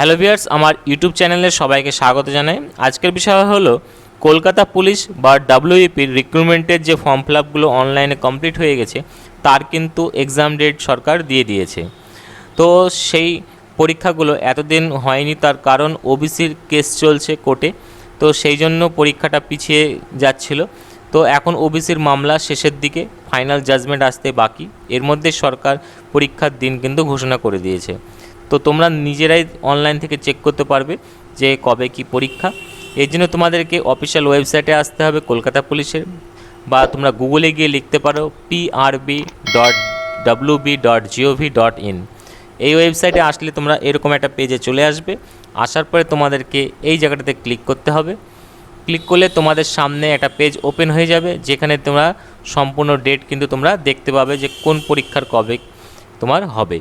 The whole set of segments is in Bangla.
হ্যালো ভিউয়ার্স, আমার ইউটিউব চ্যানেলে সবাইকে স্বাগত জানাই। আজকের বিষয় হলো কলকাতা পুলিশ বা ডাব্লিউপির রিক্রুটমেন্টের যে ফর্ম ফিল আপগুলো অনলাইনে কমপ্লিট হয়ে গেছে তার কিন্তু এক্সাম ডেট সরকার দিয়ে দিয়েছে। তো সেই পরীক্ষাগুলো এতদিন হয়নি, তার কারণ ওবিসির কেস চলছে কোর্টে, তো সেই জন্য পরীক্ষাটা পিছিয়ে যাচ্ছিল। তো এখন ওবিসির মামলা শেষের দিকে, ফাইনাল জাজমেন্ট আসতে বাকি, এর মধ্যে সরকার পরীক্ষার দিন কিন্তু ঘোষণা করে দিয়েছে। তো তোমরা নিজেরাই অনলাইন থেকে চেক করতে পারবে যে কবে কি পরীক্ষা। এর জন্য তোমাদেরকে অফিসিয়াল ওয়েবসাইটে আসতে হবে কলকাতা পুলিশের, বা তোমরা গুগলে গিয়ে লিখতে পারো prb.wb.gov.in। এই ওয়েবসাইটে আসলে তোমরা এরকম একটা পেজে চলে আসবে। আসার পরে তোমাদেরকে এই জায়গাটাতে ক্লিক করতে হবে। ক্লিক করলে তোমাদের সামনে একটা পেজ ওপেন হয়ে যাবে, যেখানে তোমরা সম্পূর্ণ ডেট কিন্তু তোমরা দেখতে পাবে যে কোন পরীক্ষার কবে তোমার হবে।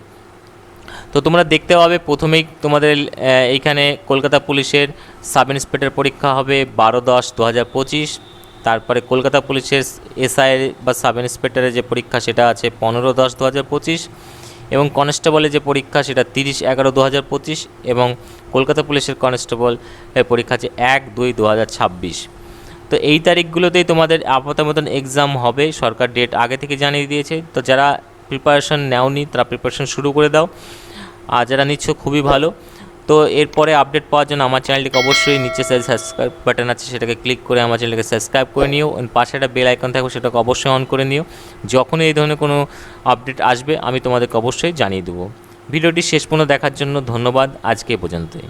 তো তোমরা দেখতে পাবে প্রথমেই তোমাদের এইখানে কলকাতা পুলিশের সাব ইন্সপেক্টর পরীক্ষা হবে 12/10/2025। তারপরে কলকাতা পুলিশের এসআই বা সাব ইন্সপেক্টরের যে পরীক্ষা সেটা আছে 15/10/2025, এবং কনস্টেবলের যে পরীক্ষা সেটা 30/11/2025, এবং কলকাতা পুলিশের কনস্টেবল পরীক্ষা আছে 1/2/2026। তো এই তারিখগুলোতেই তোমাদের আপাতত এক্সাম হবে, সরকার ডেট আগে থেকে জানিয়ে দিয়েছে। তো যারা প্রিপারেশন নেওনি তারা প্রিপারেশন শুরু করে দাও, আর যারা নিচ্ছ খুবই ভালো। তো এরপরে আপডেট পাওয়ার জন্য আমার চ্যানেলটিকে অবশ্যই নিচে সাবস্ক্রাইব বাটন আছে, সেটাকে ক্লিক করে আমার চ্যানেলকে সাবস্ক্রাইব করে নিও। পাশে একটা বেল আইকন থাকবে, সেটাকে অবশ্যই অন করে নিও। যখনই এই ধরনের কোনো আপডেট আসবে আমি তোমাদেরকে অবশ্যই জানিয়ে দেবো। ভিডিওটি শেষ পর্যন্ত দেখার জন্য ধন্যবাদ। আজকে এ পর্যন্তই।